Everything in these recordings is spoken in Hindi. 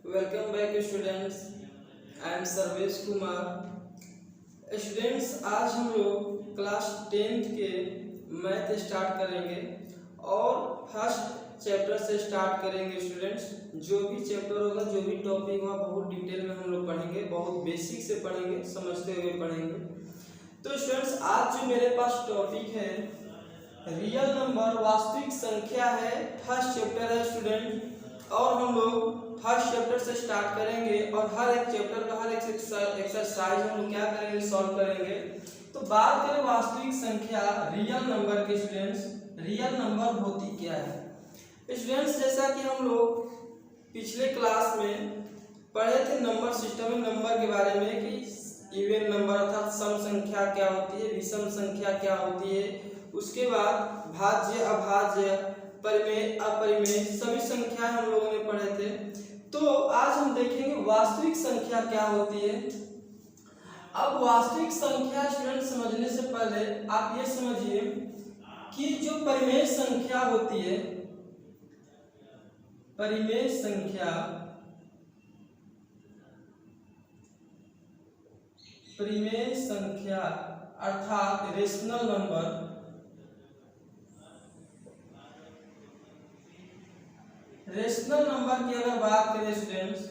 Welcome back students. I am Sarvesh Kumar. Students, आज हम लोग क्लास 10th के मैथ स्टार्ट करेंगे और फर्स्ट चैप्टर से स्टार्ट करेंगे। स्टूडेंट्स, जो भी चैप्टर होगा, जो भी टॉपिक होगा, बहुत डिटेल में हम लोग पढ़ेंगे, बहुत बेसिक से पढ़ेंगे, समझते हुए पढ़ेंगे। तो स्टूडेंट्स, आज जो मेरे पास टॉपिक है रियल नंबर, वास्तविक संख्या है, फर्स्ट चैप्टर है स्टूडेंट। और हम लोग फर्स्ट चैप्टर से स्टार्ट करेंगे और हर एक चैप्टर का हर एक एक्सरसाइज हम लोग क्या करेंगे, सॉल्व करेंगे। तो बात करें वास्तविक संख्या, रियल नंबर के स्टूडेंट्स, रियल नंबर होती क्या है स्टूडेंट्स? जैसा कि हम लोग पिछले क्लास में पढ़े थे नंबर सिस्टम में, नंबर के बारे में कि इवन नंबर अर्थात सम संख्या क्या होती है, विषम संख्या क्या होती है, उसके बाद भाज्य, अभाज्य, परिमेय, अपरिमेय, सभी संख्याएं हम लोगों ने पढ़े थे। तो आज हम देखेंगे वास्तविक संख्या क्या होती है। अब वास्तविक संख्या स्टूडेंट समझने से पहले आप ये समझिए कि जो परिमेय संख्या होती है, परिमेय संख्या, परिमेय संख्या अर्थात रेशनल नंबर, रेशनल नंबर की अगर बात करें स्टूडेंट्स,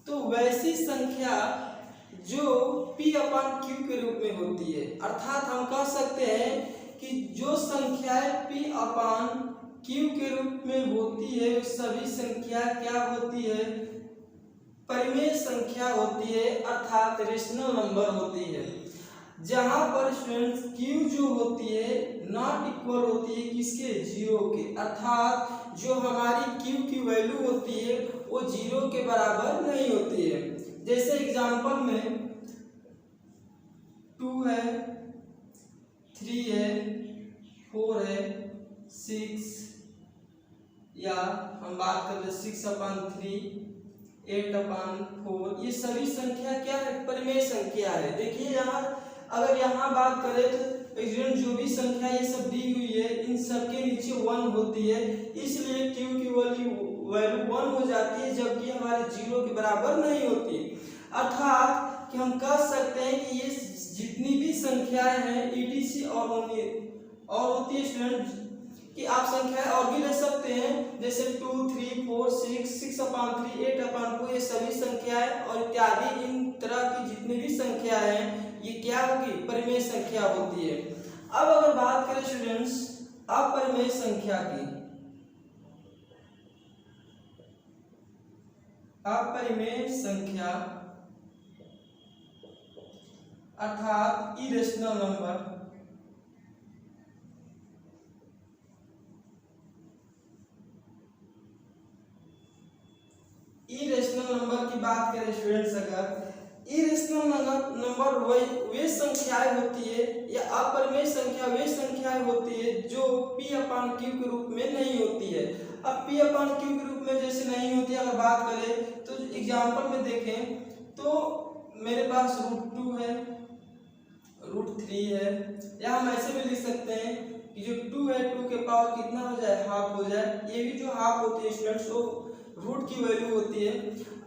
तो वैसी संख्या जो P अपन Q के रूप में होती है। अर्थात हम कह सकते हैं कि जो संख्याएं P अपन Q के रूप में होती है, सभी संख्या क्या होती है, परिमेय संख्या होती है, अर्थात रेशनल नंबर होती है। जहां पर स्टूडेंट्स Q जो होती है नॉट इक्वल होती है किसके, जीरो के। अर्थात जो हमारी Q की वैल्यू होती है वो जीरो के बराबर नहीं होती है। जैसे एग्जांपल में 2 है, 3 है, 4 है, 6, या हम बात कर रहे 6/3, 8/4, ये सभी संख्या क्या है, परिमेय संख्या है। देखिए यहाँ अगर यहाँ बात करें तो जो भी संख्या ये सब दी हुई है, इन सब के नीचे 1 होती है, इसलिए Q की वैल्यू 1 हो जाती है, जबकि हमारे जीरो के बराबर नहीं होती। अर्थात कि हम कह सकते हैं कि ये जितनी भी संख्याएं हैं ETC और होती है स्टूडेंट कि आप संख्याएं और भी ले सकते हैं, जैसे 2, 3, 4, 6, 6/3, 8/4, ये सभी संख्याएं और इत्यादि। इन तरह की जितनी भी संख्याएं हैं ये क्या होगी, परिमेय संख्या होती है। अब अगर बात करें स्टूडेंट्स अपरिमेय संख्या की, अपरिमेय संख्या अर्थात इरेशनल नंबर, इरेशनल नंबर की बात करें स्टूडेंट्स, अगर इरेशनल नंबर वे संख्याएं होती है या अपरिमेय संख्या वे संख्याएं होती है जो P/Q के रूप में नहीं होती है। अब P/Q के रूप में जैसे नहीं होती, अगर बात करें तो एग्जांपल में देखें तो मेरे पास √2 है, √3 है, या हम ऐसे भी लिख सकते हैं कि जो 2 है 2 के पावर कितना हो जाए, हाफ हो जाए। ये भी जो हाफ होती है स्टूडेंट्स वो रूट की वैल्यू होती है।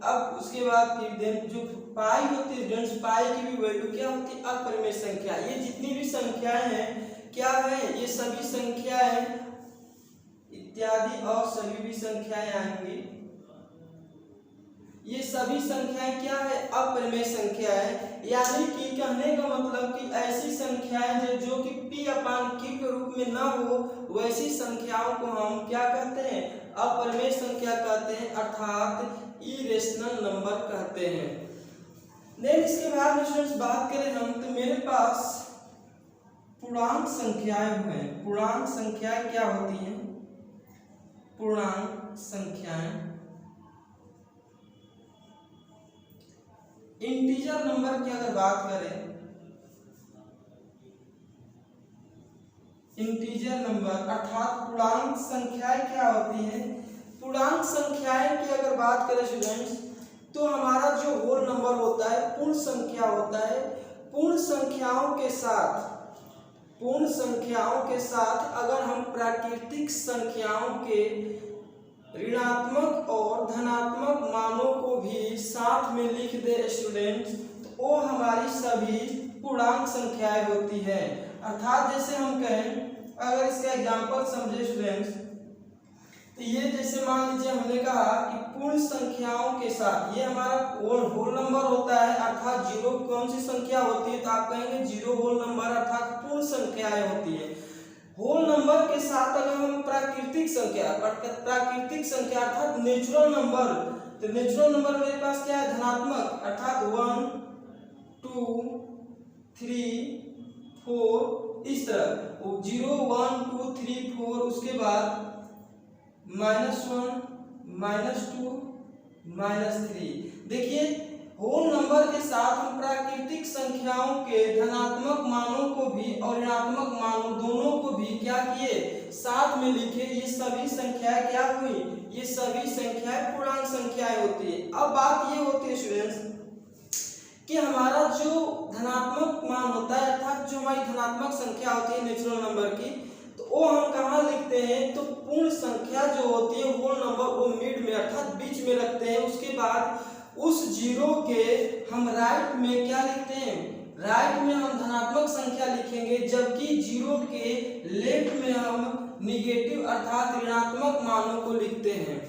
अब उसके बाद फिर देन जो पाई होती है स्टूडेंट्स, पाई की भी वैल्यू क्या होती है, अपरिमेय संख्या। ये जितनी भी संख्याएं हैं क्या है, ये सभी संख्याएं इत्यादि और सभी भी संख्याएं आएंगी, ये सभी संख्याएं क्या है, अपरिमेय संख्या है। यानी कि कहने का मतलब कि ऐसी संख्याएं जो कि P/Q के रूप में ना हो, वैसी संख्याओं को हम क्या कहते हैं, अपरिमेय संख्या कहते हैं, अर्थात इरेशनल नंबर कहते हैं। देन इसके बाद में स्टूडेंट्स बात करें हम, तो मेरे पास पूर्णांक संख्याएं हैं। पूर्णांक संख्याएं क्या होती हैं, पूर्णांक संख्याएं इंटीजर नंबर की अगर बात करें, इंटीजर नंबर अर्थात पूर्णांक संख्याएं क्या होती हैं, पूर्णांक संख्याएं की अगर बात करें स्टूडेंट्स, तो हमारा जो होल नंबर होता है पूर्ण संख्या होता है। पूर्ण संख्याओं के साथ अगर हम प्राकृतिक संख्याओं के ऋणात्मक और धनात्मक मानों को भी साथ में लिख दे स्टूडेंट्स, तो वो हमारी सभी पूर्णांक संख्याएं होती है। अर्थात जैसे हम कहें, अगर इसका एग्जांपल समझे स्टूडेंट्स, तो ये जैसे मान लीजिए हमने कहा कि पूर्ण संख्याओं के साथ, ये हमारा होल नंबर होता है, अर्थात जीरो कौन सी संख्या होती है, तो आप कहेंगे जीरो होल नंबर, अर्थात पूर्ण संख्याएं होती है। होल नंबर के साथ अगर हम प्राकृतिक संख्या अर्थात नेचुरल नंबर, तो नेचुरल नंबर मेरे पास क्या है, धनात्मक, अर्थात 1 2 3 4 इस तरह 0 1 2 3 4, उसके बाद -1 -2 -3। देखिए होल नंबर के साथ हम प्राकृतिक संख्याओं के धनात्मक मानों को भी और ऋणात्मक मानों दोनों को भी क्या किए, साथ में लिखे। ये सभी संख्याएं क्या हुई, ये सभी संख्याएं पूर्णांक संख्याएं होती है। अब बात ये होती है स्टूडेंट्स कि हमारा जो धनात्मक मान होता है, अर्थात जो हमारी धनात्मक संख्या होती है नेचुरल नंबर की, तो वो हम कहाँ लिखते हैं, तो पूर्ण संख्या जो होती है होल नंबर, वो मिड में अर्थात बीच में रखते हैं। उसके बाद उस जीरो के हम राइट में क्या लिखते हैं, राइट में हम धनात्मक संख्या लिखेंगे, जबकि जीरो के लेफ्ट में हम निगेटिव अर्थात ऋणात्मक मानों को लिखते हैं।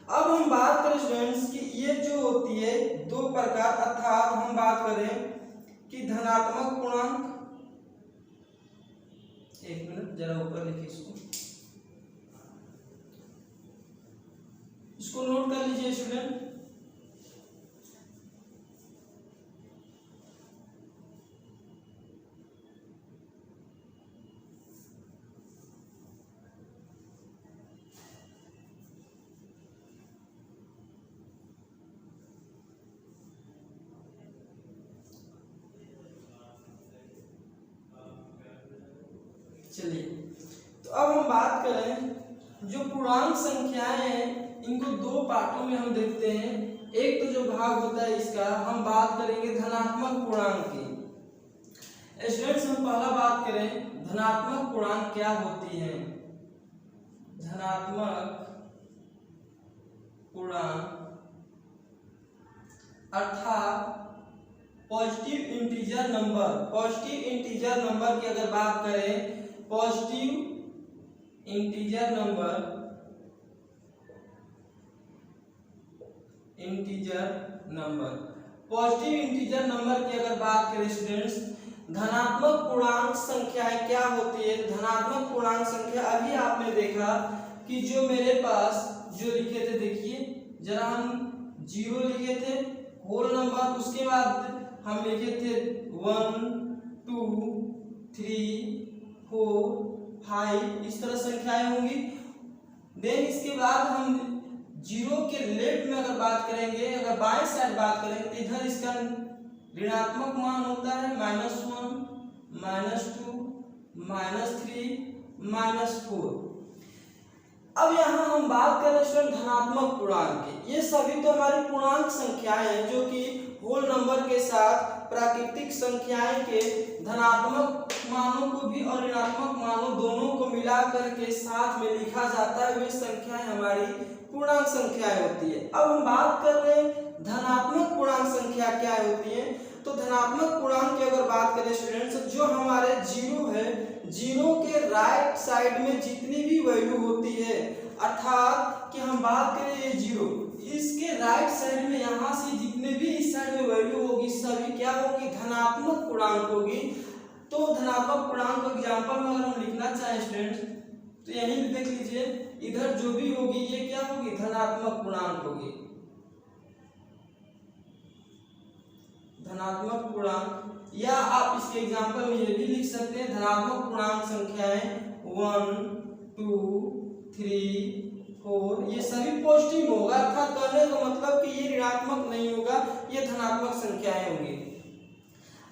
अब हम बात करें स्टूडेंट्स कि ये जो होती है दो प्रकार, अर्थात हम बात करें कि धनात्मक पूर्णांक, एक मिनट जरा ऊपर लिखिए इसको नोट कर लीजिए स्टूडेंट। चलिए, तो अब हम बात करें जो पूर्णांक संख्याएं हैं, इनको दो पार्टों में हम देखते हैं। एक तो जो भाग होता है इसका, हम बात करेंगे धनात्मक पूर्णांक की। स्टूडेंट्स हम पहला बात करें धनात्मक पूर्णांक क्या होती है। धनात्मक पूर्णांक अर्थात positive integer number. Positive integer number की अगर बात करें, positive integer number positive integer number की अगर बात करें स्टूडेंट्स, धनात्मक पूर्णांक संख्याएं क्या होती है। धनात्मक पूर्णांक संख्या अभी आपने देखा कि जो मेरे पास जो लिखे थे, देखिए जरा हम जीरो लिखे थे होल नंबर, उसके बाद हम लिखे थे 1 2 3 4 5 इस तरह संख्याएं होंगी। देन इसके बाद हम जीरो के लेफ्ट में अगर बात करेंगे, अगर बाएं साइड बात करेंगे, तो इधर इसका ऋणात्मक मान होता है -1 -2 -3 -4। अब यहाँ हम बात कर रहे हैं धनात्मक पूर्णांक की। ये सभी तो हमारी पूर्णांक संख्याएं हैं जो कि होल नंबर के साथ प्राकृतिक संख्याएं के धनात्मक मानों को भी और ऋणात्मक मानों दोनों को मिला करके साथ में लिखा जाता है। वे संख्याएं हमारी पूर्णांक संख्याएं होती है। अब हम बात कर रहे हैं धनात्मक पूर्णांक संख्या क्या होती है। तो धनात्मक पूर्णांक की अगर बात करें स्टूडेंट्स, जो हमारे जीरो है, जीरो के राइट साइड में जितनी भी वैल्यू होती है, अर्थात कि हम बात करें ये जीरो, इसके राइट साइड में यहाँ से जितने भी इस साइड में वैल्यू होगी सभी क्या होगी, धनात्मक पूर्णांक होगी। तो धनात्मक पूर्णांक को एग्जांपल में अगर हम लिखना चाहें स्टूडेंट्स, तो यहीं देख लीजिए, इधर जो भी होगी ये क्या होगी, धनात्मक पूर्णांक होगी। धनात्मक पूर्णांक, या आप इसके एग्जांपल में ये भी लिख सकते हैं धनात्मक पूर्णांक संख्याएं 1 2 3 4 ये सभी पॉजिटिव होगा, अर्थात कहने का मतलब कि ये ऋणात्मक नहीं होगा, ये धनात्मक संख्याएं होंगी।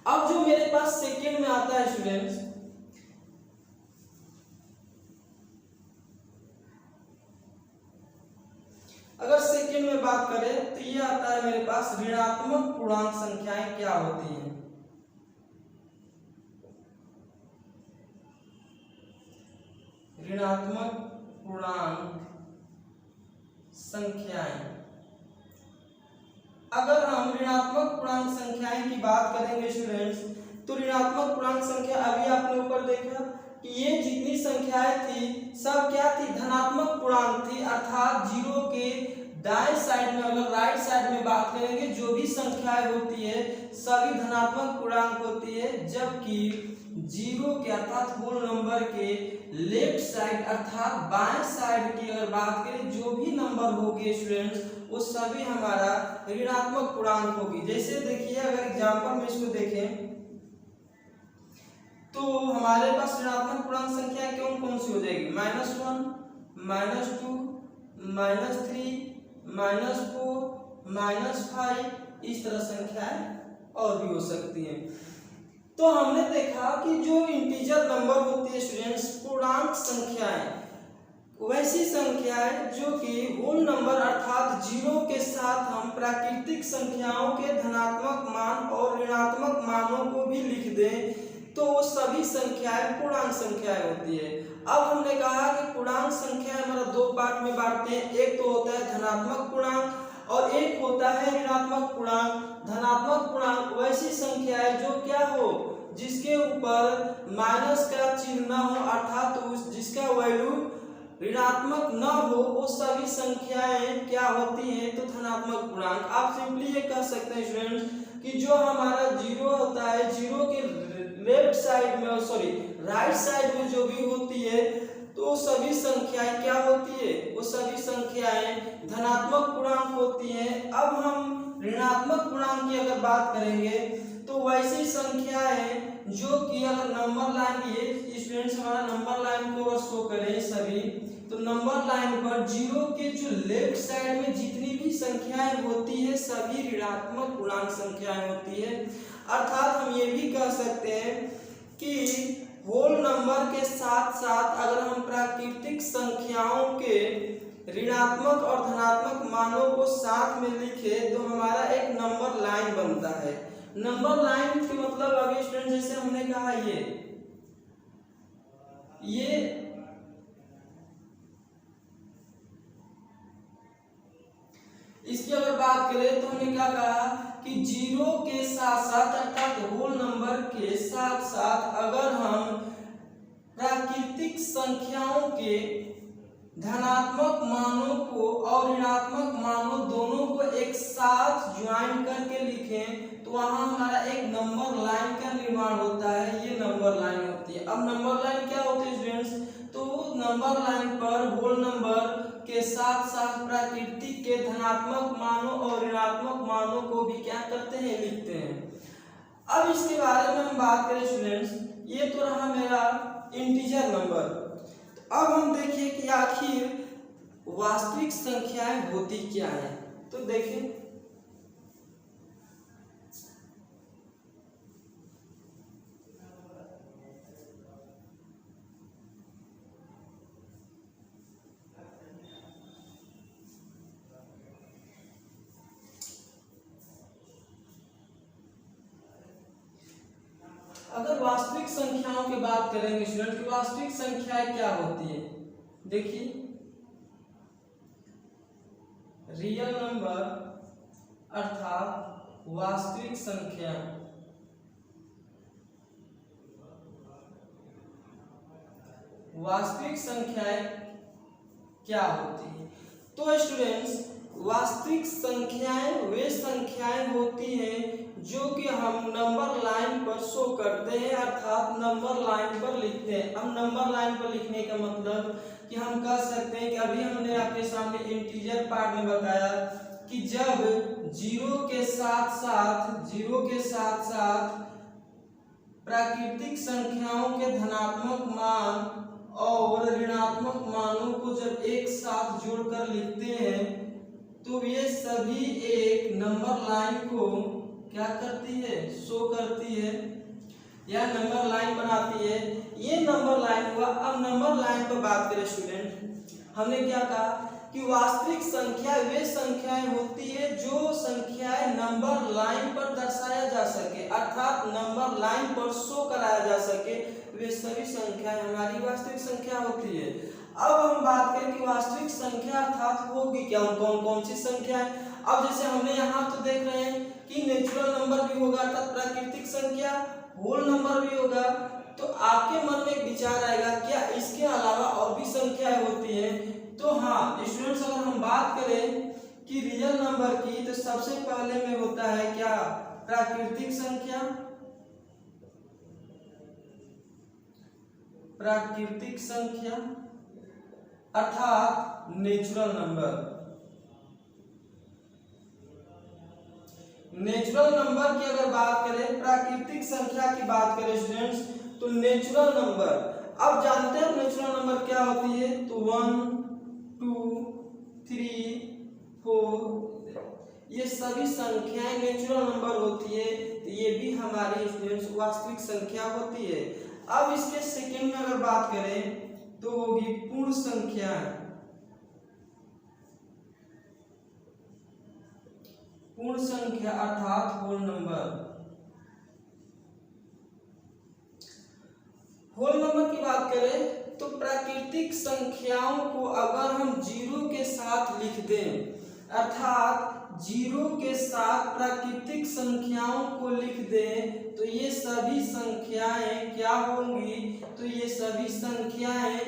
अब जो मेरे पास सेकंड में आता है स्टूडेंट्स, अगर सेकंड में बात करें तो ये आता है मेरे पास ऋणात्मक पूर्णांक संख्याएं क्या होती हैं। ऋणात्मक पूर्णांक संख्याएं अगर हम ऋणात्मक पूर्णांक संख्याएं की बात करेंगे स्टूडेंट्स, तो ऋणात्मक पूर्णांक संख्या अभी आपने ऊपर देखा कि ये जितनी संख्याएं थी सब क्या थी, धनात्मक पूर्णांक थी। अर्थात जीरो के दाएं साइड में, अगर राइट साइड में बात करेंगे, जो भी संख्याएं होती है सभी धनात्मक पूर्णांक होती है, जबकि जीरो के अर्थात होल नंबर के लेफ्ट साइड अर्थात बाएं साइड की अगर बात करें, जो भी नंबर होगी स्टूडेंट्स वो सभी हमारा ऋणात्मक पूर्णांक होगी। जैसे देखिए, अगर एग्जांपल में इसको देखें तो हमारे पास ऋणात्मक पूर्णांक संख्या कौन कौन सी हो जाएगी, -1, -2, -3, -4, -5, इस तरह संख्याएं और भी हो सकती हैं। तो हमने देखा कि जो इंटीजर नंबर होती है स्टूडेंट्स, पूर्णांक संख्याएं, वैसी संख्याएं जो कि होल नंबर अर्थात जीरो के साथ हम प्राकृतिक संख्याओं के धनात्मक मान और ऋणात्मक मानों को भी लिख दें तो वो सभी संख्याएं पूर्णांक संख्याएं होती है। अब हमने कहा कि पूर्णांक संख्याएं हमारा दो पार्ट में बांटते हैं, एक तो होता है धनात्मक पूर्णांक और एक होता है ऋणात्मक पूर्णांक। धनात्मक पूर्णांक वैसी संख्याएं जो क्या हो, जिसके ऊपर माइनस का चिन्ह न हो, अर्थात जिसका वैल्यू ऋणात्मक न हो, वो सभी संख्याएं क्या होती हैं, तो धनात्मक पूर्णांक। आप सिंपली ये कह सकते हैं स्टूडेंट्स कि जो हमारा जीरो होता है, जीरो के लेफ्ट साइड में, सॉरी राइट साइड में जो भी होती है, तो सभी संख्याएं क्या होती है, वो सभी संख्याएं धनात्मक पूर्णांक होती हैं। अब हम ऋणात्मक पूर्णांक की अगर बात करेंगे तो वैसी संख्याएं जो कि अगर नंबर लाइन, ये स्टूडेंट्स हमारा नंबर लाइन को अगर शो करें सभी, तो नंबर लाइन पर जीरो के जो लेफ्ट साइड में जितनी भी संख्याएं होती है सभी ऋणात्मक पूर्णांक संख्याएं होती है। अर्थात हम ये भी कह सकते हैं कि होल नंबर के साथ साथ अगर हम प्राकृतिक संख्याओं के ऋणात्मक और धनात्मक मानों को साथ में लिखे तो हमारा एक नंबर लाइन बनता है। नंबर लाइन के मतलब अभी स्टूडेंट जैसे हमने कहा ये इसकी अगर बात करें तो हमने क्या कहा कि जीरो के साथ साथ अर्थात होल नंबर के साथ साथ अगर हम प्राकृतिक संख्याओं के धनात्मक मानों को और ऋणात्मक मानों दोनों को एक साथ ज्वाइन करके लिखें तो वहां हमारा एक नंबर लाइन का निर्माण होता है, ये नंबर लाइन होती है। अब नंबर लाइन क्या होती है स्टूडेंट्स, तो नंबर लाइन पर होल नंबर के साथ साथ प्राकृतिक के धनात्मक मानों और ऋणात्मक मानों को भी क्या करते हैं, लिखते हैं। अब इसके बारे में हम बात करें स्टूडेंट्स, ये तो रहा मेरा इंटीजर नंबर। अब हम देखिए कि आखिर वास्तविक संख्याएं होती क्या है। तो देखिए अगर वास्तविक संख्याओं की बात करेंगे स्टूडेंट की वास्तविक संख्याएं क्या होती है, देखिए रियल नंबर अर्थात वास्तविक संख्या, वास्तविक संख्याएं क्या होती है। तो स्टूडेंट्स वास्तविक संख्याएं वे संख्याएं होती हैं जो कि हम नंबर लाइन पर शो करते हैं, अर्थात नंबर लाइन पर लिखते हैं। अब नंबर लाइन पर लिखने का मतलब कि हम कह सकते हैं कि अभी हमने आपके सामने इंटीजर पार्ट में बताया कि जब जीरो के साथ साथ प्राकृतिक संख्याओं के धनात्मक मान और ऋणात्मक मानों को जब एक साथ जोड़कर लिखते हैं तो ये सभी एक नंबर लाइन को क्या करती है, शो करती है या नंबर लाइन बनाती है। ये नंबर लाइन हुआ। अब नंबर लाइन पर बात करें स्टूडेंट, हमने क्या कहा कि वास्तविक संख्या वे संख्याएं होती है जो संख्याएं नंबर लाइन पर दर्शाया जा सके, अर्थात नंबर लाइन पर शो कराया जा सके, वे सभी संख्याएं हमारी वास्तविक संख्या होती है। अब हम बात करें कि वास्तविक संख्या अर्थात होगी क्या, कौन कौन सी संख्या है। अब जैसे हमने यहाँ तो देख रहे हैं कि नेचुरल नंबर भी होगा अर्थात प्राकृतिक संख्या, होल नंबर भी होगा। तो आपके मन में एक विचार आएगा क्या इसके अलावा और भी संख्याएं होती हैं। तो हाँ स्टूडेंट्स, अगर हम बात करें कि रियल नंबर की, तो सबसे पहले में होता है क्या, प्राकृतिक संख्या, प्राकृतिक संख्या अर्थात नेचुरल नंबर। नेचुरल नंबर की अगर बात करें, प्राकृतिक संख्या की बात करें स्टूडेंट्स, तो नेचुरल नंबर, अब जानते हैं नेचुरल नंबर क्या होती है, तो 1 2 3 4 ये सभी संख्याएं नेचुरल नंबर होती है। तो ये भी हमारी स्टूडेंट्स वास्तविक संख्या होती है। अब इसके सेकंड में अगर बात करें तो होगी पूर्ण संख्या। पूर्ण संख्या अर्थात होल नंबर। होल नंबर की बात करें तो प्राकृतिक संख्याओं को अगर हम जीरो के साथ लिख दें, अर्थात जीरो के साथ प्राकृतिक संख्याओं को लिख दें, तो ये सभी संख्याएं क्या होंगी, तो ये सभी संख्याएं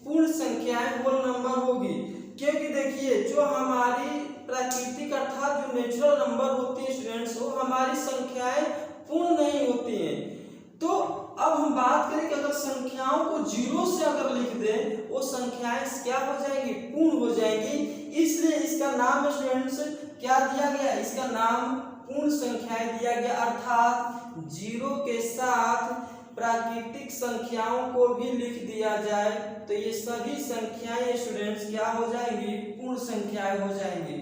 पूर्ण संख्याएं होल नंबर होगी। क्योंकि देखिए जो हमारी प्राकृतिक अर्थात जो नेचुरल नंबर होती है स्टूडेंट्स, वो हमारी संख्याएं पूर्ण नहीं होती हैं। तो अब हम बात करें कि अगर संख्याओं को जीरो से अगर लिख दें, वो संख्याएं क्या हो जाएंगी, पूर्ण हो जाएंगी। इसलिए इसका नाम स्टूडेंट्स क्या दिया गया, इसका नाम पूर्ण संख्याएं दिया गया। अर्थात जीरो के साथ प्राकृतिक संख्याओं को भी लिख दिया जाए तो ये सभी संख्याएं स्टूडेंट्स क्या हो जाएंगी, पूर्ण संख्याएं हो जाएंगी।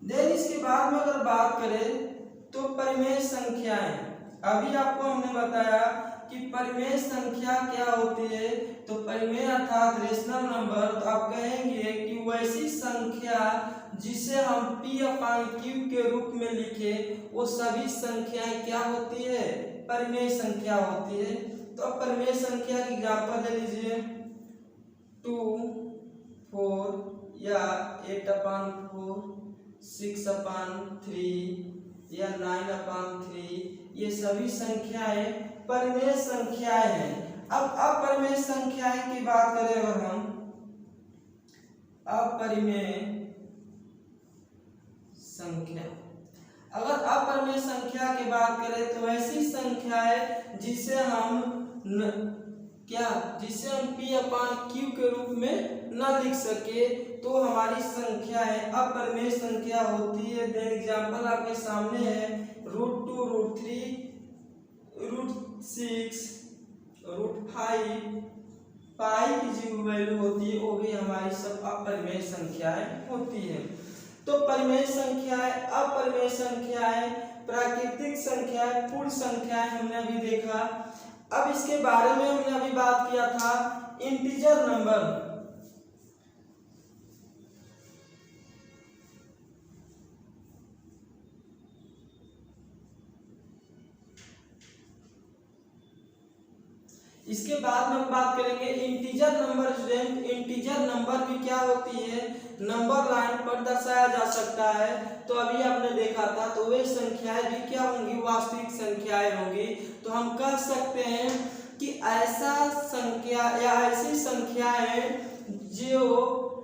देन इसके बाद में अगर बात करें तो परिमेय संख्याएं, अभी आपको हमने बताया कि परिमेय संख्या क्या होती है, तो परिमेय अर्थात रेशनल नंबर। तो आप कहेंगे कि वैसी संख्या जिसे हम p/q के रूप में लिखे, वो सभी संख्याएं क्या होती है, परिमेय संख्या होती है। तो अब परिमेय संख्या की एग्जांपल ले लीजिए, 2 4 या 8/4, 6/3 या 9/3, ये सभी संख्याएं परिमेय संख्याएं हैं। अब अपरिमेय संख्याएं की बात करें अगर हम, अपरिमेय संख्या, अगर अपरिमेय संख्या की बात करें तो ऐसी संख्याएं जिसे हम जिसे हम p/q के रूप में न लिख सके, तो हमारी संख्या है अपरिमेय संख्या होती है। देन एग्जांपल आपके सामने है, √2 √3 √6 √5, पाई की जो वैल्यू होती है वो भी हमारी सब अपरिमेय संख्याएं होती है। तो परिमेय संख्याएं, अपरिमेय संख्याएं, प्राकृतिक संख्याएं, पूर्ण संख्याएं हमने अभी देखा। अब इसके बारे में हमने अभी बात किया था इंटीजर नंबर। इसके बाद में हम बात करेंगे integer number. Student integer number भी क्या होती है, नंबर लाइन पर दर्शाया जा सकता है। तो अभी आपने देखा था, तो वे संख्याएं भी क्या होंगी, वास्तविक संख्याएं होंगी। तो हम कह सकते हैं कि ऐसा संख्या या ऐसी संख्याएं जो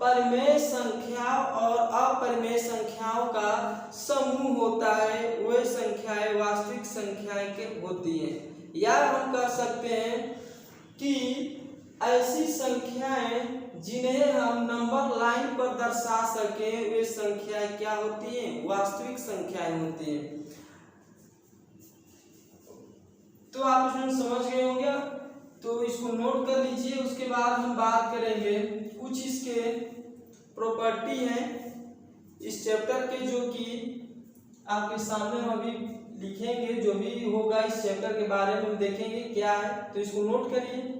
परिमेय संख्या और अपरिमेय संख्याओं का समूह होता है, वे संख्याएं वास्तविक संख्याएं के होती हैं। या हम कह सकते हैं कि ऐसी संख्याएं जिन्हें हम नंबर लाइन पर दर्शा सके, वे संख्याएं क्या होती हैं, वास्तविक संख्याएं होती हैं। तो आप इसमें समझ गए होंगे, तो इसको नोट कर लीजिए। उसके बाद हम बात करेंगे कुछ इसके प्रॉपर्टी हैं इस चैप्टर के, जो कि आपके सामने हम अभी लिखेंगे। जो भी होगा इस चैप्टर के बारे में देखेंगे क्या है, तो इसको नोट करिए।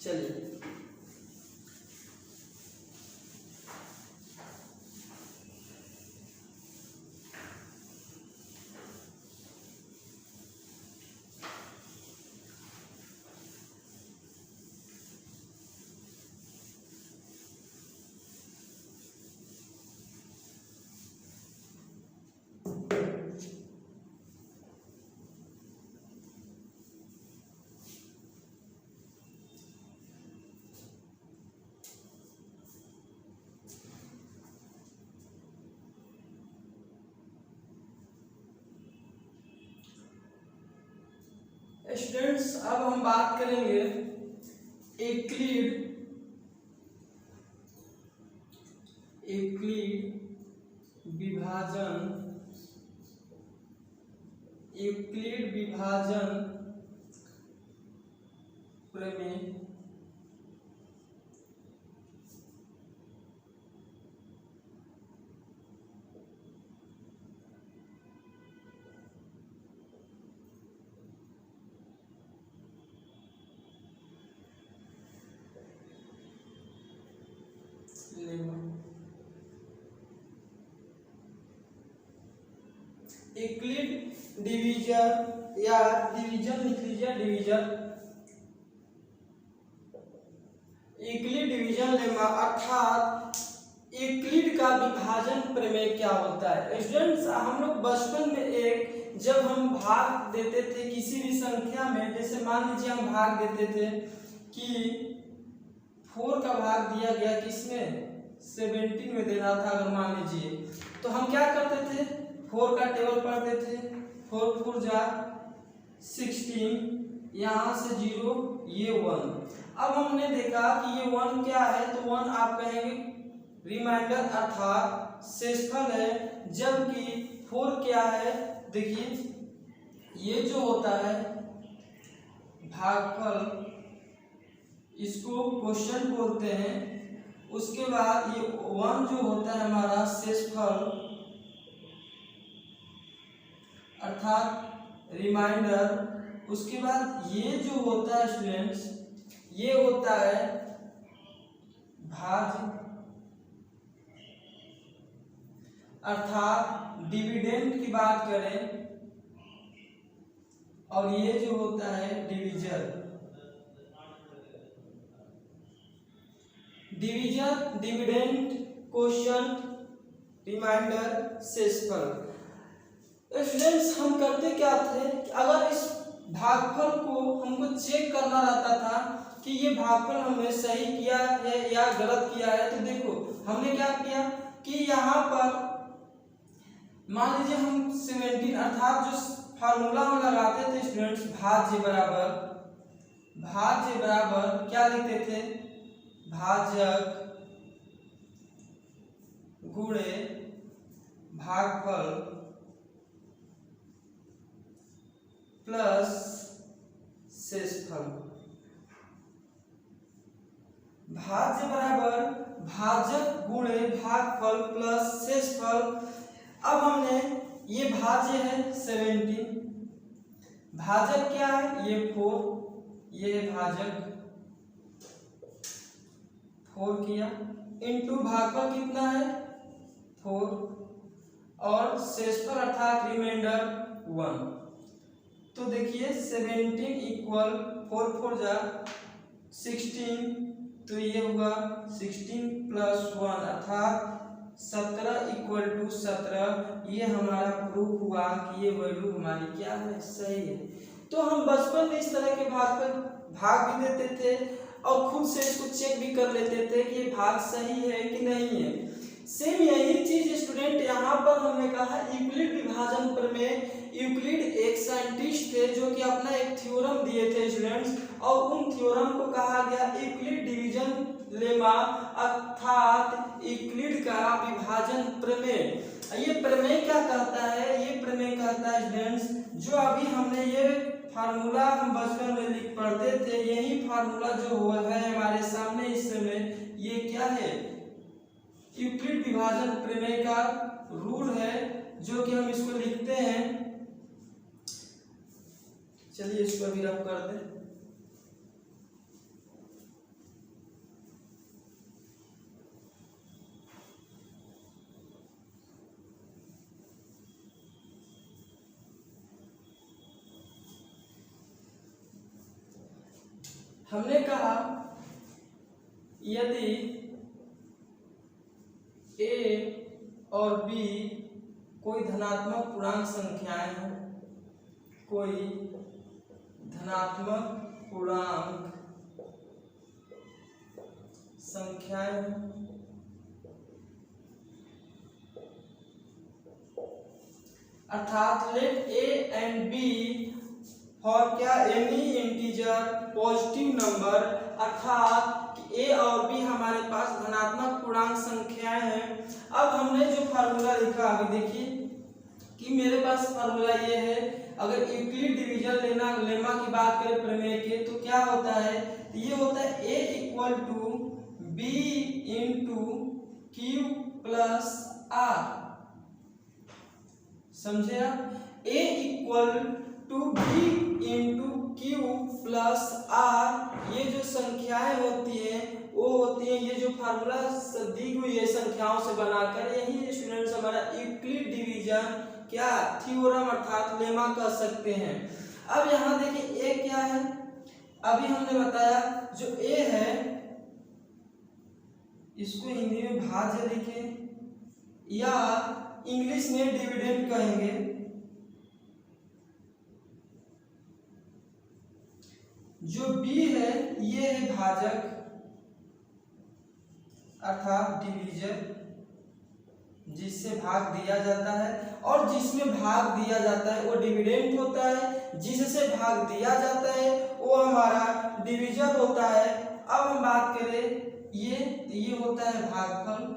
चलिए स्टूडेंट्स, अब हम बात करेंगे यूक्लिड विभाजन प्रमेय। यूक्लिड डिवीजन या डिवीजन लिख लीजिए, यूक्लिड डिवीजन लेमा अर्थात यूक्लिड का विभाजन प्रमेय क्या होता है। स्टूडेंट्स, हम लोग बचपन में जब हम भाग देते थे किसी भी संख्या में, जैसे मान लीजिए हम भाग देते थे कि 4 का भाग दिया गया किसमें 17 में देना था, अगर मान लीजिए, तो हम क्या करते थे 4 का टेबल पढ़ते थे, 4 4 जा 16, यहाँ से 0, ये 1। अब हमने देखा कि ये 1 क्या है, तो 1 आप कहेंगे रिमाइंडर अर्थात शेषफल है, जबकि 4 क्या है, देखिए ये जो होता है भागफल, इसको क्वेश्चन बोलते हैं। उसके बाद ये 1 जो होता है हमारा शेषफल अर्थात रिमाइंडर। उसके बाद ये जो होता है स्टूडेंट्स, ये होता है भाज्य अर्थात डिविडेंड की बात करें, और ये जो होता है division. Division, dividend, quotient, remainder, शेषफल। स्टूडेंट्स, हम करते क्या थे, अगर इस भागफल को हमको चेक करना रहता था कि ये भागफल हमने सही किया है या गलत किया है, तो देखो हमने क्या किया कि यहाँ पर मान लीजिए हम 17 अर्थात जो फार्मूला हम लगाते थे स्टूडेंट्स, भाज्य बराबर क्या लिखते थे, भाजक गुणे भागफल प्लस शेषफल। भाज्य बराबर भाजक गुणे भागफल प्लस शेषफल। अब हमने ये भाज्य है 17, भाजक क्या है ये 4, ये भाजक 4 किया, इनटू भागफल कितना है 4, और शेषफल अर्थात रिमाइंडर 1। तो देखिए 17 इक्वल 4 4 जा 16, तो ये होगा 16 प्लस 1 अर्थात 17 इक्वल टू 17। ये हमारा प्रूफ हुआ कि ये वैल्यू हमारी क्या है, सही है। तो हम बचपन में इस तरह के भाग भी देते थे और खुद से इसको चेक भी कर लेते थे कि ये भाग सही है कि नहीं है। सेम यही चीज स्टूडेंट यहाँ पर हमने कहा यूक्लिड विभाजन प्रमेय। यूक्लिड एक साइंटिस्ट थे जो कि अपना एक थ्योरम दिए थे स्टूडेंट्स, और उन थ्योरम को कहा गया यूक्लिड डिवीजन लेमा अर्थात यूक्लिड का विभाजन प्रमेय। ये प्रमेय क्या कहता है, ये प्रमेय कहता है स्टूडेंट्स, जो अभी हमने ये फार्मूला हम बचपन में पढ़ते थे, यही फार्मूला जो है हमारे सामने इस समय, ये क्या है यूक्लिड विभाजन प्रमेय का रूल है, जो कि हम इसको लिखते हैं। चलिए इसको अभी रफ कर दें। हमने कहा यदि ए और बी कोई धनात्मक पूर्णांक संख्याएं हैं, कोई धनात्मक पूर्णांक संख्याएं अर्थात let a and b for क्या एनी इंटीजर पॉजिटिव नंबर, अर्थात ए और बी हमारे पास धनात्मक पूर्णांक संख्याएं हैं। अब हमने जो फार्मूला लिखा अभी देखिए कि मेरे पास फार्मूला ये है, अगर यूक्लिड डिवीजन लेमा की बात करें प्रमेय के तो क्या होता है, ये होता है A equal to B into Q plus R. समझे आप, A equal to B into Q plus are, ये जो संख्याएं होती हैं वो होती हैं, ये जो फार्मूला दी हुई है संख्याओं से बनाकर, यही स्टूडेंट्स हमारा यूक्लिड डिवीजन क्या थ्योरम अर्थात लेमा कह सकते हैं। अब यहाँ देखिए ए क्या है, अभी हमने बताया जो ए है इसको हिंदी में भाज्य लिखें या इंग्लिश में डिविडेंड कहेंगे। जो बी है ये है भाजक अर्थात डिवीजन, जिससे भाग दिया जाता है, और जिसमें भाग दिया जाता है वो डिविडेंड होता है, जिससे भाग दिया जाता है वो हमारा डिवीजन होता है। अब हम बात करें ये होता है भागफल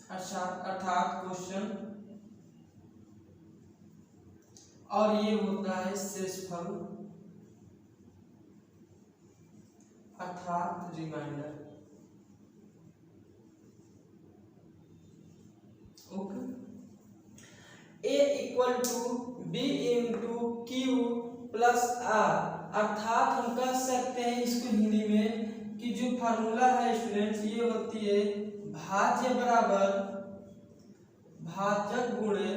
अर्थात क्वेश्चन, और ये होता है शेषफल अर्थात reminder. Okay, a equal to B into Q plus r, अर्थात हम कह सकते हैं इसको हिंदी में कि जो फार्मूला है स्टूडेंट्स ये होती है भाज्य बराबर भाजक गुणे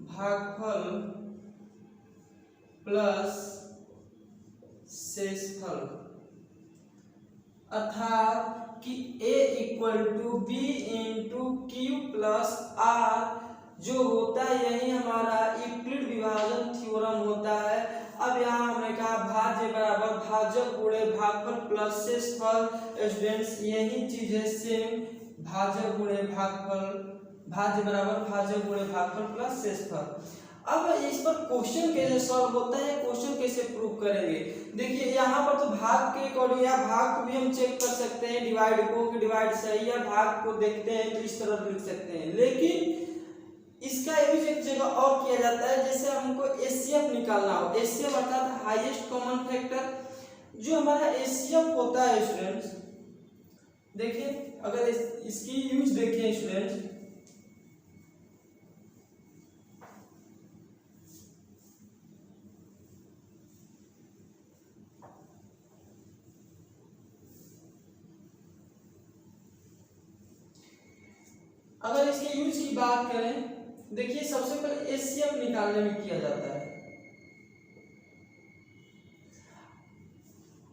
भागफल प्लस शेषफल, अर्थात कि a equal to B into Q plus r जो होता है यही हमारा यूक्लिड विभाजन थ्योरम होता है। अब यहाँ हमने कहा भाज्य बराबर भाजक गुणे भागफल प्लस शेषफल, स्टूडेंट्स यही चीज है सेम, भाजक गुणे भागफल, भाज्य बराबर भाजक गुणे भागफल प्लस शेषफल। अब इस पर क्वेश्चन कैसे सॉल्व होता है, क्वेश्चन कैसे प्रूव करेंगे, देखिए यहाँ पर तो भाग के अकॉर्डिंग या भाग को भी हम चेक कर सकते हैं, डिवाइड को कि डिवाइड सही है, भाग को देखते हैं तो इस तरह लिख सकते हैं, लेकिन इसका यूज एक जगह और किया जाता है, जैसे हमको एचसीएफ निकालना हो, एचसीएफ अर्थात हाईएस्ट कॉमन फैक्टर, जो हमारा एचसीएफ होता है स्टूडेंट्स, देखिए अगर इसकी यूज देखिए स्टूडेंट्स, अगर इसके यूज की बात करें, देखिए सबसे पहले एचसीएफ निकालने में किया जाता है,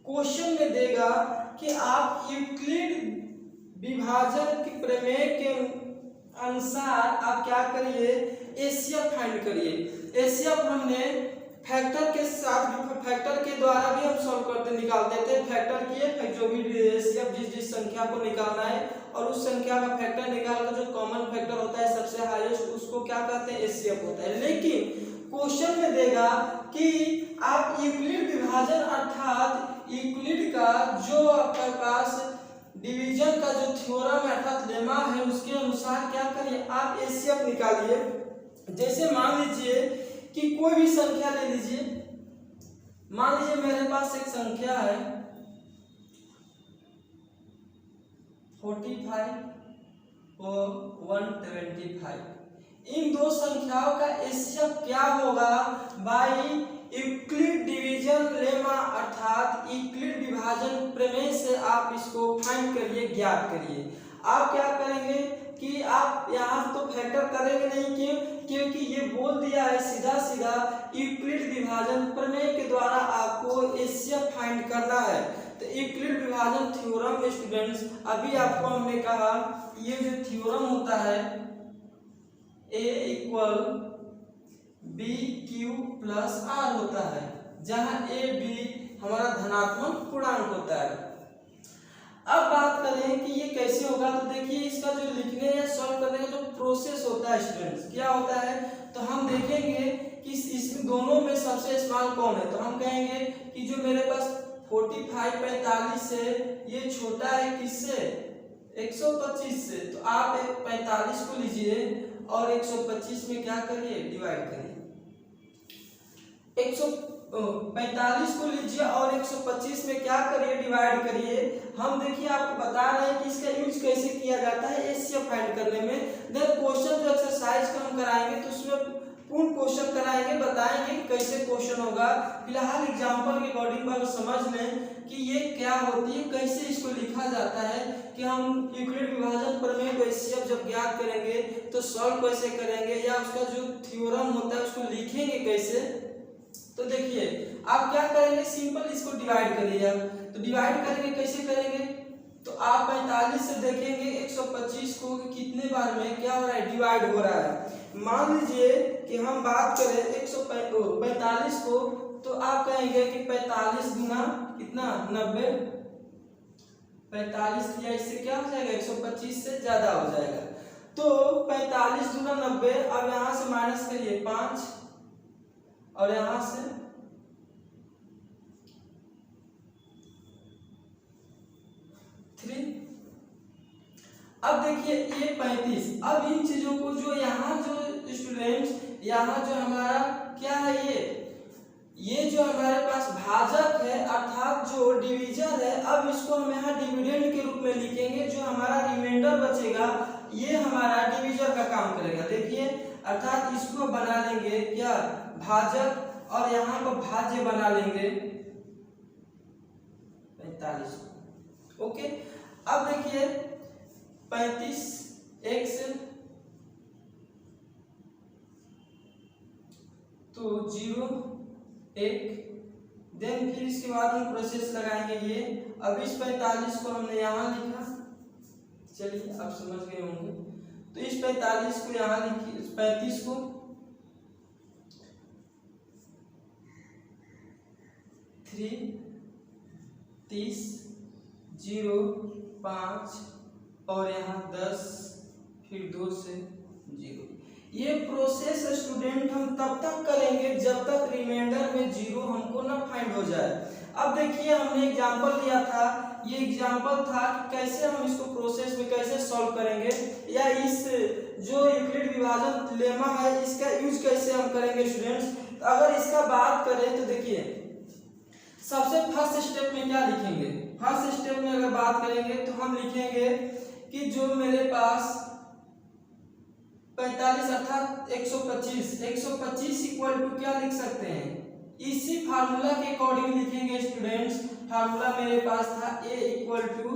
क्वेश्चन में देगा कि आप यूक्लिड विभाजन के प्रमेय के अनुसार आप क्या करिए, एचसीएफ फाइंड करिए। एचसीएफ हमने फैक्टर के साथ, फैक्टर के द्वारा भी हम सॉल्व करते निकालते थे, फैक्टर किए जो भी एचसीएफ जिस संख्या को निकालना है और उस संख्या का फैक्टर निकालकर जो कॉमन फैक्टर होता है सबसे हाईएस्ट उसको क्या कहते हैं, एचसीएफ होता है। लेकिन क्वेश्चन में देगा कि आप यूक्लिड विभाजन अर्थात यूक्लिड का जो आपके पास डिवीजन का जो थ्योरम अर्थात लेमा है उसके अनुसार क्या करिए, आप एचसीएफ निकालिए। जैसे मान लीजिए कि कोई भी संख्या ले लीजिए, मान लीजिए मेरे पास एक संख्या है 45 और 125, इन दो संख्याओं का एचसीएफ क्या होगा, बाई यूक्लिड डिवीजन लेमा अर्थात यूक्लिड विभाजन प्रमेय से आप इसको फाइंड करिए, ज्ञात करिए। आप क्या करेंगे कि आप यहाँ तो फैक्टर करेंगे नहीं, क्यों, क्योंकि ये बोल दिया है सीधा सीधा यूक्लिड विभाजन प्रमेय के द्वारा आपको एचसीएफ फाइंड करना है। तो यूक्लिड विभाजन थ्योरम स्टूडेंट्स, अभी आपको हमने कहा ये जो थ्योरम होता है A equal b q plus r होता है, जहां ए बी हमारा धनात्मक पूर्णांक होता है। अब बात करें कि ये कैसे होगा, तो देखिए इसका जो लिखने या सॉल्व करने का जो प्रोसेस होता है स्टूडेंट्स, क्या होता है, तो हम देखेंगे कि इसमें दोनों में सबसे स्मॉल कौन है। तो हम कहेंगे कि जो मेरे पास 45 45 है, ये छोटा है किससे, 125 से। तो आप 45 को लीजिए और 125 में क्या करिए, डिवाइड करिए। 145 को लीजिए और 125 में क्या करिए, डिवाइड करिए। हम देखिए आपको बता रहे हैं कि इसका यूज कैसे किया जाता है एचसीएफ फाइंड करने में। देन क्वेश्चन जो एक्सरसाइज का हम कराएंगे तो उसमें पूर्ण क्वेश्चन कराएंगे, बताएंगे कि कैसे क्वेश्चन होगा। फिलहाल एग्जांपल के अकॉर्डिंग पर समझ लें कि ये क्या होती है, कैसे इसको लिखा जाता है, कि हम यूक्लिड विभाजन प्रमेय को एचसीएफ जब ज्ञात करेंगे तो सॉल्व कैसे करेंगे, या उसका जो थ्योरम होता है उसको लिखेंगे कैसे। तो देखिए आप क्या करेंगे, सिंपल इसको डिवाइड करिए। तो डिवाइड करेंगे, कैसे करेंगे, तो आप 45 से देखेंगे 125 को कितने बार में क्या हो रहा है, डिवाइड हो रहा है। मान लीजिए कि हम बात करें 145 को, तो आप कहेंगे कि 45 गुना कितना, 90। 45 किया इससे क्या हो जाएगा, 125 से ज्यादा हो जाएगा। तो 45 गुना 90, अब यहां से माइनस करिए 5 और यहां से 3। अब देखिए ये 35। अब इन चीजों को जो यहाँ जो स्टूडेंट्स, यहाँ जो हमारा क्या है, ये जो हमारे पास भाजक है अर्थात जो डिवीजन है, अब इसको हम यहाँ डिविडेंड के रूप में लिखेंगे। जो हमारा रिमाइंडर बचेगा ये हमारा डिवीजन का काम करेगा। देखिए अर्थात इसको बना लेंगे क्या, भाजक, और यहाँ पर भाज्य बना लेंगे 45। ओके, अब देखिए 35 1 से तो 0 1, देन फिर इसके बाद हम प्रोसेस लगाएंगे ये। अब इस 45 को हमने यहाँ लिखा, चलिए आप समझ गए होंगे। तो इस 45 को यहाँ लिखिए, 35 को 3 30 0 5 और यहाँ 10 फिर 2 से 0। ये प्रोसेस स्टूडेंट हम तब तक करेंगे जब तक रिमाइंडर में 0 हमको ना फाइंड हो जाए। अब देखिए हमने एग्जांपल लिया था, ये एग्जांपल था कि कैसे हम इसको प्रोसेस में कैसे सॉल्व करेंगे, या इस जो यूक्लिड विभाजन लेमा है इसका यूज कैसे हम करेंगे स्टूडेंट्स। अगर इसका बात करें तो देखिए सबसे फर्स्ट स्टेप में क्या लिखेंगे, फर्स्ट स्टेप में अगर बात करेंगे तो हम लिखेंगे कि जो मेरे पास 45 अर्थात 125 इक्वल टू क्या लिख सकते हैं, इसी फार्मूला के अकॉर्डिंग लिखेंगे स्टूडेंट्स। फार्मूला मेरे पास था a equal to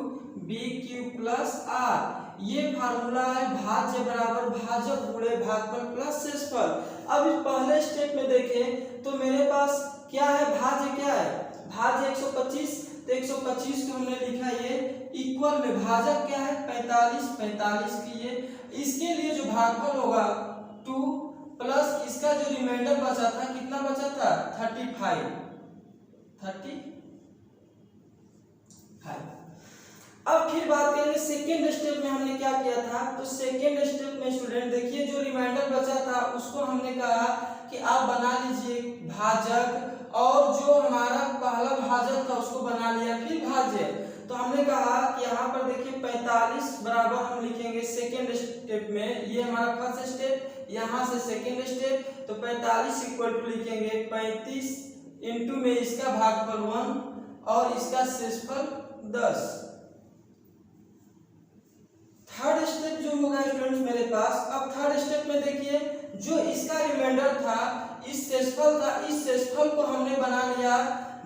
b q plus are. ये फार्मूला है भाज्य बराबर भाजक गुणे भागफल प्लस शेषफल। अब इस पहले स्टेप में देखें तो मेरे पास क्या है, भाज्य क्या है, भाज्य 125। तो 125 को हमने लिखा ये इक्वल में भाजक क्या है 45 की ये, इसके लिए जो भागफल होगा 2 प्लस इसका जो रिमाइंडर बचा था, कितना बचा था 35। अब फिर बात करेंगे सेकेंड स्टेप में हमने क्या किया था। तो सेकेंड स्टेप में स्टूडेंट देखिए जो रिमाइंडर बचा था उसको हमने कहा कि आप बना लीजिए भाजक, और जो हमारा पहला भाजक था उसको बना लिया फिर भाज्य। तो हमने कहा कि यहाँ पर देखिए 45 बराबर हम लिखेंगे सेकेंड स्टेप में, ये हमारा फर्स्ट स्टेप, यहाँ से सेकेंड स्टेप। तो 45 इक्वल टू लिखेंगे 35 इंटू में इसका भागफल 1 और इसका शेषफल 10। थर्ड स्टेप जो होगा स्टूडेंट्स मेरे पास, अब थर्ड स्टेप में देखिए जो इसका रिमाइंडर था इस शेषफल का, इस शेषफल को हमने बना लिया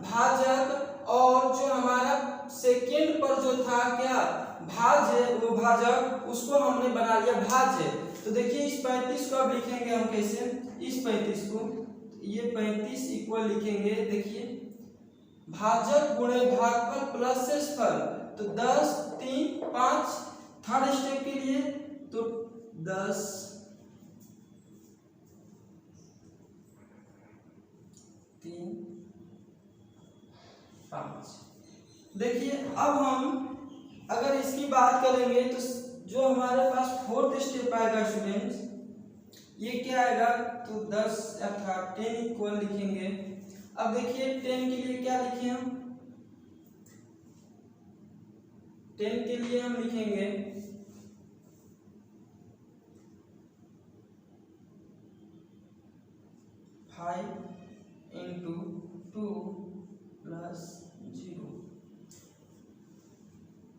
भाजक, और जो हमारा सेकेंड पर जो था क्या भाज्य, वो भाजक उसको हमने बना लिया भाज्य। तो देखिए इस 35 को अब लिखेंगे हम कैसे, इस 35 को ये 35 इक्वल लिखेंगे। देखिए भाजक गुणे भागफल प्लस शेषफल, तो 10 3 5। थर्ड स्टेप के लिए तो 10 3 5। देखिए अब हम अगर इसकी बात करेंगे तो जो हमारे पास फोर्थ स्टेप आएगा स्टूडेंट्स, ये क्या आएगा, तो 10 अर्थात 10 इक्वल लिखेंगे। अब देखिए 10 के लिए क्या लिखे हम, 10 के लिए हम लिखेंगे 5 × 2 + 0।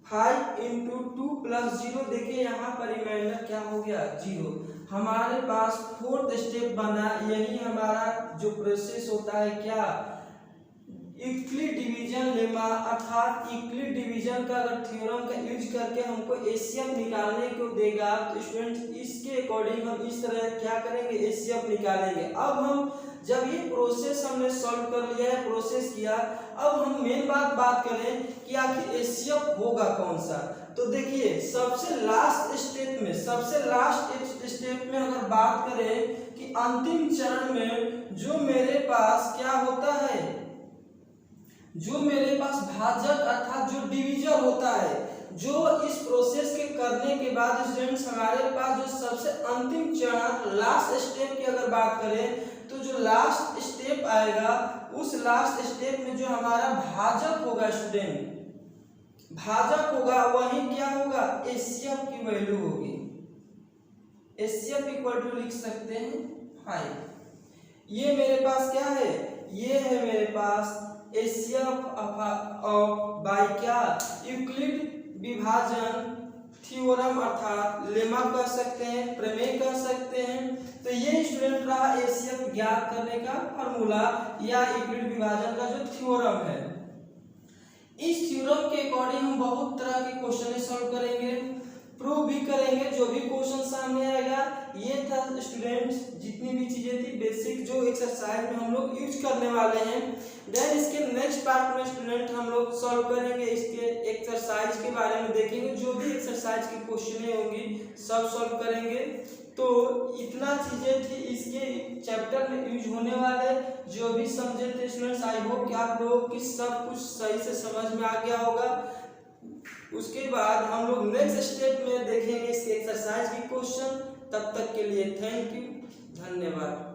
5 × 2 + 0। देखिए यहाँ पर रिमाइंडर क्या हो गया, 0। हमारे पास फोर्थ स्टेप बना, यही हमारा जो प्रोसेस होता है क्या, यूक्लिड डिवीजन लेमा, अर्थात यूक्लिड डिवीजन का अगर थ्योरम का यूज करके हमको एचसीएफ निकालने को देगा तो स्टूडेंट्स इसके अकॉर्डिंग हम इस तरह क्या करेंगे, एचसीएफ निकालेंगे। अब हम जब ये प्रोसेस हमने सॉल्व कर लिया है, प्रोसेस किया, अब हम मेन बात करें कि आखिर एचसीएफ होगा कौन सा। तो देखिए सबसे लास्ट स्टेप में अगर बात करें कि अंतिम चरण में जो मेरे पास क्या होता है, जो मेरे पास भाजक अर्थात जो डिवीजन होता है, जो इस प्रोसेस के करने के बाद स्टूडेंट्स हमारे पास जो सबसे अंतिम चरण लास्ट स्टेप की अगर बात करें तो जो लास्ट स्टेप आएगा, उस लास्ट स्टेप में जो हमारा भाजक होगा स्टूडेंट, भाजक होगा, वही क्या होगा, एचसीएफ की वैल्यू होगी। एचसीएफ इक्वल टू लिख सकते हैं 5। ये मेरे पास क्या है, ये है मेरे पास एचसीएफ ऑफ बाय क्या, यूक्लिड विभाजन थ्योरम अर्थात लेमा कह सकते हैं, प्रमेय कह सकते हैं। तो ये स्टूडेंट रहा एचसीएफ ज्ञात करने का फॉर्मूला या यूक्लिड विभाजन का जो थ्योरम है। इस थ्योरम के अकॉर्डिंग हम बहुत तरह के क्वेश्चन सॉल्व करेंगे, प्रूव भी करेंगे, जो भी क्वेश्चन सामने आएगा। ये था स्टूडेंट्स जितनी भी चीजें थी बेसिक जो एक्सरसाइज में हम लोग यूज करने वाले हैं। देन इसके नेक्स्ट पार्ट में स्टूडेंट हम लोग सॉल्व करेंगे, इसके एक्सरसाइज के बारे में देखेंगे, जो भी एक्सरसाइज की क्वेश्चन होंगी सब सॉल्व करेंगे। तो इतना चीजें थी इसके चैप्टर में यूज होने वाले, जो भी समझे थे स्टूडेंट्स, आई होप कि आप लोगों की सब कुछ सही से समझ में आ गया होगा। उसके बाद हम लोग नेक्स्ट स्टेप में देखेंगे इसके एक्सरसाइज की क्वेश्चन। तब तक के लिए थैंक यू, धन्यवाद।